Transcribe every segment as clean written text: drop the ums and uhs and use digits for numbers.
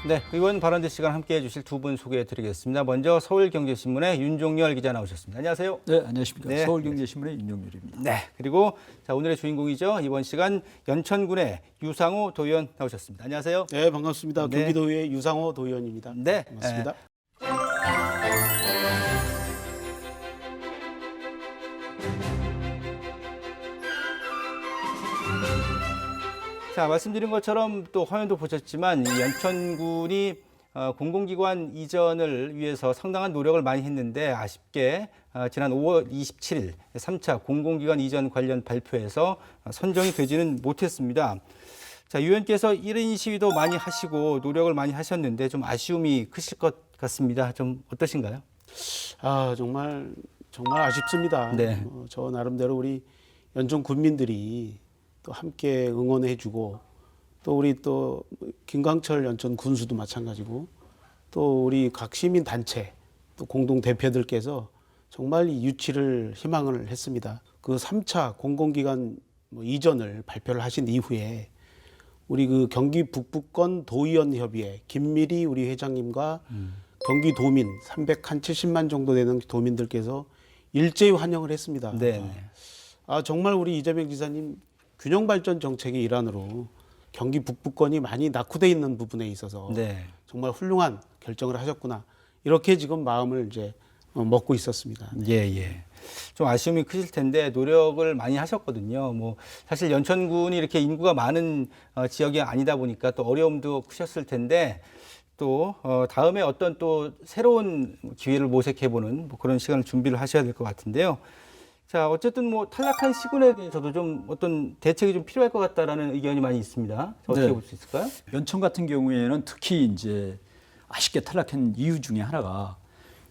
네, 의원 발언대 시간 함께해 주실 두 분 소개해 드리겠습니다. 먼저 서울경제신문의 윤종열 기자 나오셨습니다. 안녕하세요. 네, 안녕하십니까. 네. 서울경제신문의 윤종열입니다. 네, 그리고 자, 오늘의 주인공이죠. 이번 시간 연천군의 유상호 도의원 나오셨습니다. 안녕하세요. 네, 반갑습니다. 네. 경기도의회 유상호 도의원입니다. 네. 반갑습니다. 자, 말씀드린 것처럼 또 화면도 보셨지만 이 연천군이 공공기관 이전을 위해서 상당한 노력을 많이 했는데 아쉽게 지난 5월 27일 3차 공공기관 이전 관련 발표에서 선정이 되지는 못했습니다. 자, 유 의원께서 1인 시위도 많이 하시고 노력을 많이 하셨는데 좀 아쉬움이 크실 것 같습니다. 좀 어떠신가요? 정말 아쉽습니다. 네. 저 나름대로 우리 연천 군민들이 또 함께 응원해주고 또 우리 또 김광철 연천 군수도 마찬가지고 또 우리 각 시민 단체 또 공동 대표들께서 정말 이 유치를 희망을 했습니다. 그 3차 공공기관 이전을 발표를 하신 이후에 우리 그 경기 북부권 도의원 협의회 김미리 우리 회장님과 경기 도민 370만 정도 되는 도민들께서 일제히 환영을 했습니다. 네. 정말 우리 이재명 지사님 균형 발전 정책의 일환으로 경기 북부권이 많이 낙후돼 있는 부분에 있어서 네. 정말 훌륭한 결정을 하셨구나. 이렇게 지금 마음을 이제 먹고 있었습니다. 예. 좀 아쉬움이 크실 텐데 노력을 많이 하셨거든요. 뭐 사실 연천군이 이렇게 인구가 많은 지역이 아니다 보니까 또 어려움도 크셨을 텐데 또 다음에 어떤 또 새로운 기회를 모색해보는 뭐 그런 시간을 준비를 하셔야 될 것 같은데요. 자, 어쨌든 뭐 탈락한 시군에 대해서도 좀 어떤 대책이 좀 필요할 것 같다라는 의견이 많이 있습니다. 어떻게 네. 볼 수 있을까요? 연천 같은 경우에는 특히 이제 아쉽게 탈락한 이유 중에 하나가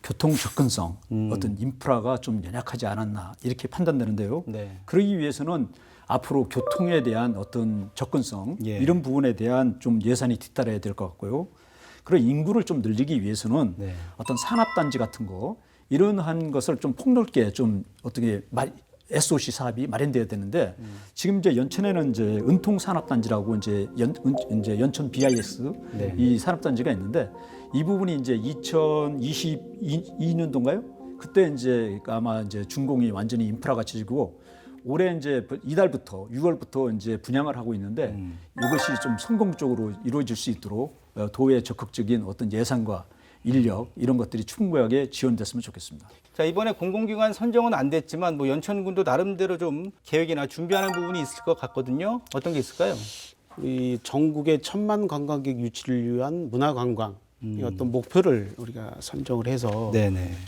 교통 접근성, 어떤 인프라가 좀 연약하지 않았나 이렇게 판단되는데요. 네. 그러기 위해서는 앞으로 교통에 대한 어떤 접근성 예. 이런 부분에 대한 좀 예산이 뒤따라야 될 것 같고요. 그런 인구를 좀 늘리기 위해서는 네. 어떤 산업단지 같은 거 이런 것을 좀 폭넓게 좀 어떻게 SOC 사업이 마련돼야 되는데 지금 이제 연천에는 이제 은통 산업단지라고 이제 연천 BIS 네. 이 산업단지가 있는데 이 부분이 이제 2022년도인가요? 그때 이제 아마 이제 준공이 완전히 인프라가 지고 올해 이제 이달부터 6월부터 이제 분양을 하고 있는데 이것이 좀 성공적으로 이루어질 수 있도록 도의 적극적인 어떤 예산과 인력 이런 것들이 충분하게 지원됐으면 좋겠습니다. 자, 이번에 공공기관 선정은 안 됐지만 뭐 연천군도 나름대로 좀 계획이나 준비하는 부분이 있을 것 같거든요. 어떤 게 있을까요? 우리 전국의 1,000만 관광객 유치를 위한 문화관광 이 어떤 목표를 우리가 선정을 해서 네네.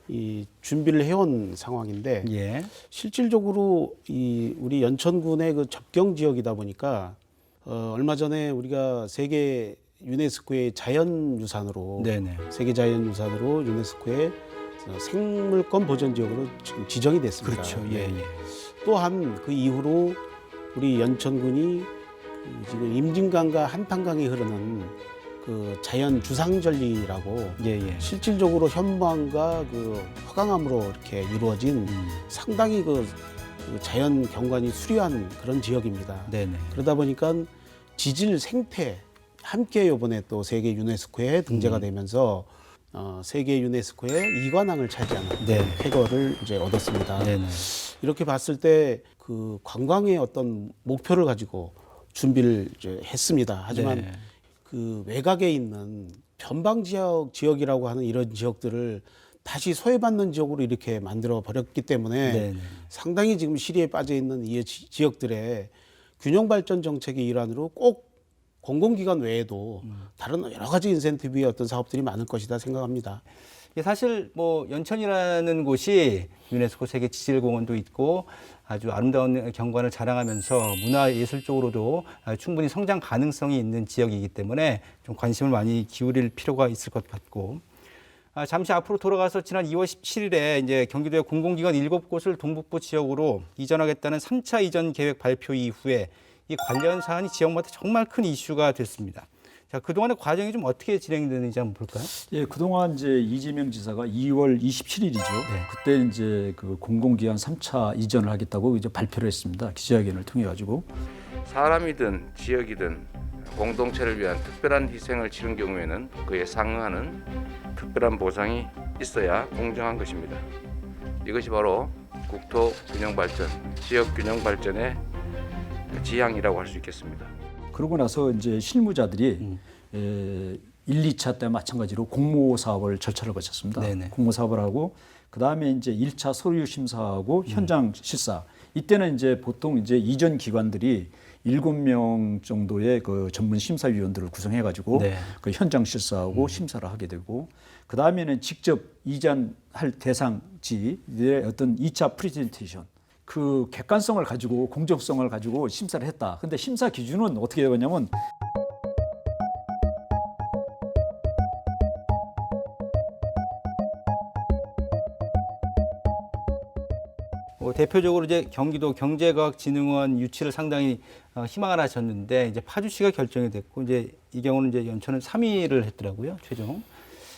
이 준비를 해온 상황인데 예. 실질적으로 이 우리 연천군의 그 접경 지역이다 보니까 얼마 전에 우리가 세계 유네스코의 자연유산으로 네네. 세계 자연유산으로 유네스코의 생물권 보전 지역으로 지금 지정이 됐습니다. 그렇죠. 예. 또한 그 이후로 우리 연천군이 지금 임진강과 한탄강이 흐르는 그 자연 주상절리라고 예. 실질적으로 현무암과 그 화강암으로 이렇게 이루어진 상당히 그 자연 경관이 수려한 그런 지역입니다. 네네. 그러다 보니까 지질 생태 함께 이번에 또 세계 유네스코에 등재가 되면서 세계 유네스코의 이관왕을 차지하는 네. 쾌거를 이제 얻었습니다. 네네. 이렇게 봤을 때 그 관광의 어떤 목표를 가지고 준비를 이제 했습니다. 하지만 네. 그 외곽에 있는 변방 지역이라고 하는 이런 지역들을 다시 소외받는 지역으로 이렇게 만들어 버렸기 때문에 네네. 상당히 지금 시리에 빠져 있는 이 지역들의 균형 발전 정책의 일환으로 꼭 공공기관 외에도 다른 여러 가지 인센티브의 어떤 사업들이 많을 것이다 생각합니다. 이게 사실 뭐 연천이라는 곳이 유네스코 세계 지질공원도 있고 아주 아름다운 경관을 자랑하면서 문화예술 쪽으로도 충분히 성장 가능성이 있는 지역이기 때문에 좀 관심을 많이 기울일 필요가 있을 것 같고 잠시 앞으로 돌아가서 지난 2월 17일에 이제 경기도의 공공기관 7곳을 동북부 지역으로 이전하겠다는 3차 이전 계획 발표 이후에 이 관련 사안이 지역마다 정말 큰 이슈가 됐습니다. 자, 그동안의 과정이 좀 어떻게 진행되는지 한번 볼까요? 예, 그동안 이제 이재명 지사가 2월 27일이죠. 그때 이제 그 공공기관 3차 이전을 하겠다고 이제 발표를 했습니다. 기자회견을 통해 가지고. 사람이든 지역이든 공동체를 위한 특별한 희생을 치른 경우에는 그에 상응하는 특별한 보상이 있어야 공정한 것입니다. 이것이 바로 국토 균형 발전, 지역 균형 발전의 지향이라고 할 수 있겠습니다. 그러고 나서 이제 실무자들이 1, 2차 때 마찬가지로 공모 사업을 절차를 거쳤습니다. 네네. 공모 사업을 하고 그다음에 이제 1차 서류 심사하고 현장 실사. 이때는 이제 보통 이제 이전 기관들이 7명 정도의 그 전문 심사위원들을 구성해 가지고 네. 그 현장 실사하고 심사를 하게 되고 그다음에는 직접 이전할 대상지의 어떤 2차 프레젠테이션 그 객관성을 가지고 공정성을 가지고 심사를 했다. 근데 심사 기준은 어떻게 되었냐면 대표적으로 이제 경기도 경제과학진흥원 유치를 상당히 희망을 하셨는데 이제 파주시가 결정이 됐고 이제 이 경우는 이제 연천은 3위를 했더라고요, 최종.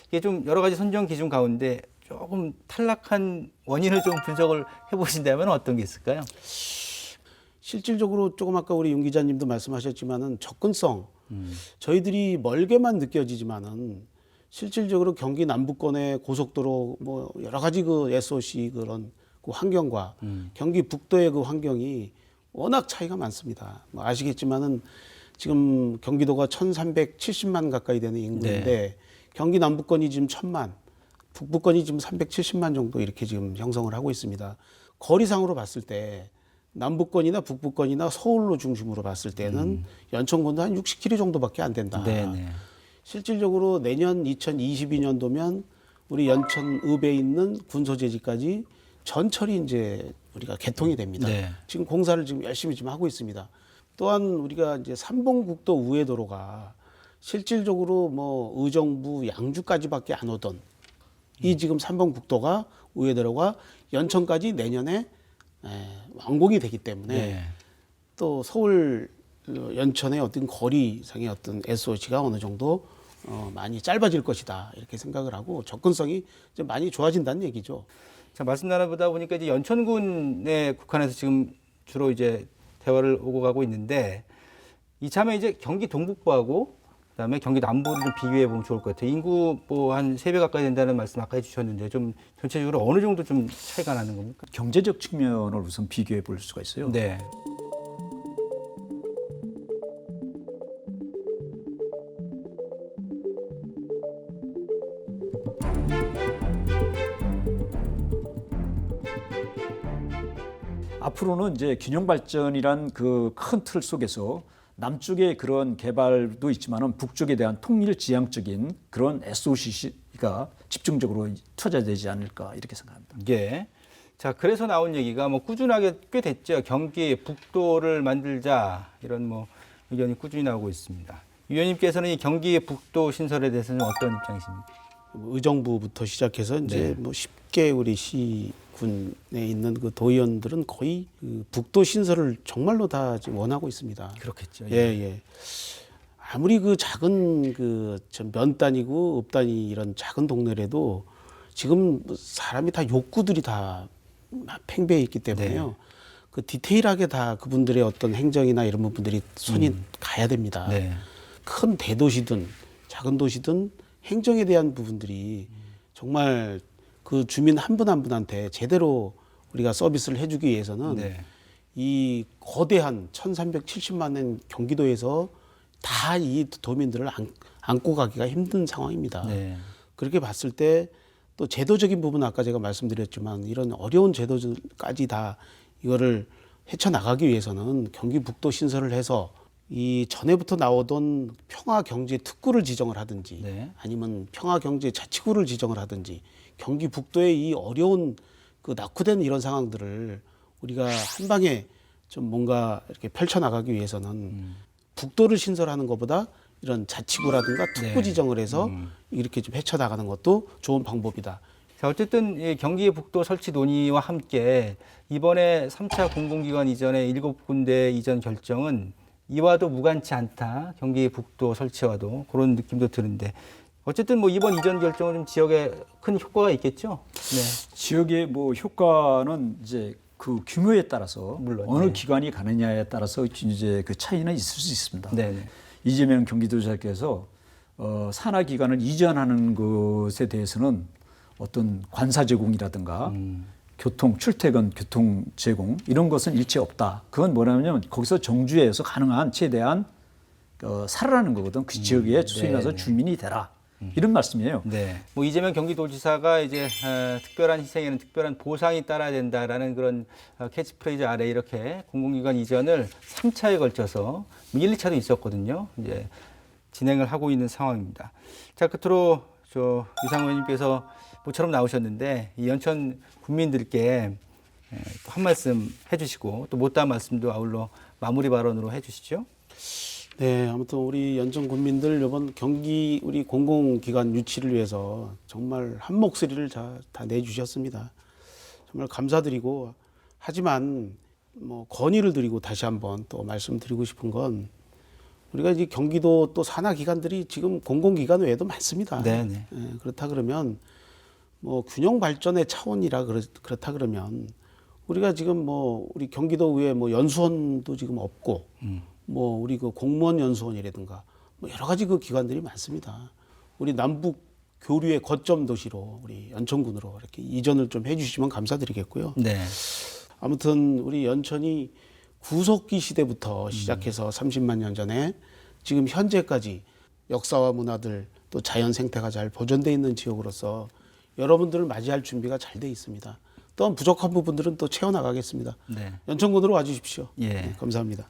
이게 좀 여러 가지 선정 기준 가운데 조금 탈락한 원인을 좀 분석을 해보신다면 어떤 게 있을까요? 실질적으로 조금 아까 우리 윤 기자님도 말씀하셨지만은 접근성 저희들이 멀게만 느껴지지만은 실질적으로 경기 남부권의 고속도로 뭐 여러 가지 그 SOC 그런 그 환경과 경기 북도의 그 환경이 워낙 차이가 많습니다. 뭐 아시겠지만은 지금 경기도가 1,370만 가까이 되는 인구인데 네. 경기 남부권이 지금 1,000만, 북부권이 지금 370만 정도 이렇게 지금 형성을 하고 있습니다. 거리상으로 봤을 때 남부권이나 북부권이나 서울로 중심으로 봤을 때는 연천군도 한 60km 정도밖에 안 된다. 네네. 실질적으로 내년 2022년도면 우리 연천읍에 있는 군소재지까지 전철이 이제 우리가 개통이 됩니다. 네. 지금 공사를 지금 열심히 지금 하고 있습니다. 또한 우리가 이제 삼봉국도 우회도로가 실질적으로 뭐 의정부 양주까지밖에 안 오던 이 지금 삼봉국도가 우회도로가 연천까지 내년에 완공이 되기 때문에 네. 또 서울 연천의 어떤 거리상의 어떤 SOC가 어느 정도 많이 짧아질 것이다 이렇게 생각을 하고 접근성이 이제 많이 좋아진다는 얘기죠. 자, 말씀 나눠보다 보니까 이제 연천군에 국한해서 지금 주로 이제 대화를 오고 가고 있는데 이참에 이제 경기 동북부하고 그다음에 경기 남부를 좀 비교해 보면 좋을 것 같아요. 인구 뭐 한 3배 가까이 된다는 말씀 아까 해주셨는데 좀 전체적으로 어느 정도 좀 차이가 나는 겁니까? 경제적 측면을 우선 비교해 볼 수가 있어요. 네. 앞으로는 이제 균형 발전이란 그 큰 틀 속에서 남쪽의 그런 개발도 있지만은 북쪽에 대한 통일 지향적인 그런 SOC가 집중적으로 투자되지 않을까 이렇게 생각합니다. 예. 자, 그래서 나온 얘기가 뭐 꾸준하게 꽤 됐죠. 경기 북도를 만들자 이런 뭐 의견이 꾸준히 나오고 있습니다. 위원님께서는 이 경기 북도 신설에 대해서는 어떤 입장이십니까? 의정부부터 시작해서 이제 뭐 쉽게 우리 시군에 있는 그 도의원들은 거의 그 북도 신설을 정말로 다 지금 원하고 있습니다. 그렇겠죠. 예, 예. 아무리 그 작은 그 면 단위고 읍 단위 이런 작은 동네라도 지금 사람이 다 욕구들이 다 팽배해 있기 때문에요. 그 디테일하게 다 그분들의 어떤 행정이나 이런 부분들이 손이 가야 됩니다. 네. 큰 대도시든 작은 도시든 행정에 대한 부분들이 정말 그 주민 한 분 한 분한테 제대로 우리가 서비스를 해주기 위해서는 네. 이 거대한 1,370만의 경기도에서 다 이 도민들을 안고 가기가 힘든 상황입니다. 네. 그렇게 봤을 때 또 제도적인 부분 아까 제가 말씀드렸지만 이런 어려운 제도까지 다 이거를 헤쳐나가기 위해서는 경기 북도 신설을 해서 이 전에부터 나오던 평화경제특구를 지정을 하든지 네. 아니면 평화경제자치구를 지정을 하든지 경기 북도의 이 어려운 그 낙후된 이런 상황들을 우리가 한 방에 좀 뭔가 이렇게 펼쳐나가기 위해서는 북도를 신설하는 것보다 이런 자치구라든가 특구 네. 지정을 해서 이렇게 좀 헤쳐나가는 것도 좋은 방법이다. 자, 어쨌든 이 경기 북도 설치 논의와 함께 이번에 3차 공공기관 이전의 7군데 이전 결정은 이와도 무관치 않다. 경기 북도 설치와도 그런 느낌도 드는데 어쨌든 뭐 이번 이전 결정은 좀 지역에 큰 효과가 있겠죠. 네. 지역의 뭐 효과는 이제 그 규모에 따라서 물론, 어느 네. 기관이 가느냐에 따라서 이제 그 차이는 있을 수 있습니다. 네. 이재명 경기도지사께서 산하 기관을 이전하는 것에 대해서는 어떤 관사 제공이라든가 교통 출퇴근 교통 제공 이런 것은 일체 없다. 그건 뭐냐면 거기서 정주에서 가능한 최대한 살아나는 거거든. 그 지역에 소위 말해서 주민이 되라. 이런 말씀이에요. 네. 뭐 이재명 경기도지사가 이제 특별한 희생에는 특별한 보상이 따라야 된다라는 그런 캐치프레이즈 아래 이렇게 공공기관 이전을 3차에 걸쳐서 1, 2차도 있었거든요. 이제 진행을 하고 있는 상황입니다. 자, 끝으로 저 유상호 의원님께서 모처럼 나오셨는데 이 연천 국민들께 또 한 말씀 해주시고 또 못다한 말씀도 아울러 마무리 발언으로 해주시죠. 네, 아무튼 우리 연천 군민들 이번 경기 우리 공공기관 유치를 위해서 정말 한 목소리를 다 내주셨습니다. 정말 감사드리고 하지만 뭐 건의를 드리고 다시 한번 또 말씀드리고 싶은 건 우리가 이제 경기도 또 산하 기관들이 지금 공공기관 외에도 많습니다. 네. 예, 그렇다 그러면 뭐 균형 발전의 차원이라 그렇다 그러면 우리가 지금 뭐 우리 경기도 외에 뭐 연수원도 지금 없고 뭐 우리 그 공무원 연수원이라든가 뭐 여러 가지 그 기관들이 많습니다. 우리 남북 교류의 거점 도시로 우리 연천군으로 이렇게 이전을 좀 해주시면 감사드리겠고요. 네. 아무튼 우리 연천이 구석기 시대부터 시작해서 30만 년 전에 지금 현재까지 역사와 문화들 또 자연 생태가 잘 보존돼 있는 지역으로서 여러분들을 맞이할 준비가 잘 돼 있습니다. 또한 부족한 부분들은 또 채워나가겠습니다. 네. 연천군으로 와주십시오. 예. 네, 감사합니다.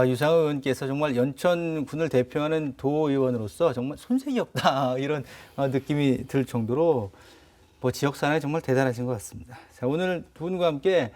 유상호 의원께서 정말 연천군을 대표하는 도의원으로서 정말 손색이 없다 이런 느낌이 들 정도로 뭐 지역사회에 정말 대단하신 것 같습니다. 자, 오늘 두 분과 함께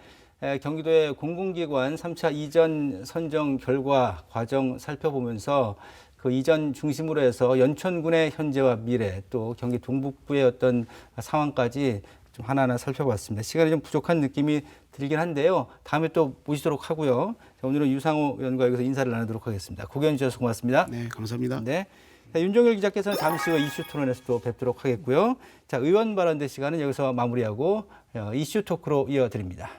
경기도의 공공기관 3차 이전 선정 결과 과정 살펴보면서 그 이전 중심으로 해서 연천군의 현재와 미래 또 경기 동북부의 어떤 상황까지 좀 하나하나 살펴봤습니다. 시간이 좀 부족한 느낌이 들긴 한데요. 다음에 또 모시도록 하고요. 자, 오늘은 유상호 의원과 여기서 인사를 나누도록 하겠습니다. 고견해 주셔서 고맙습니다. 네, 감사합니다. 네. 자, 윤종일 기자께서는 잠시 후 이슈 토론에서 또 뵙도록 하겠고요. 자, 의원 발언대 시간은 여기서 마무리하고 이슈 토크로 이어드립니다.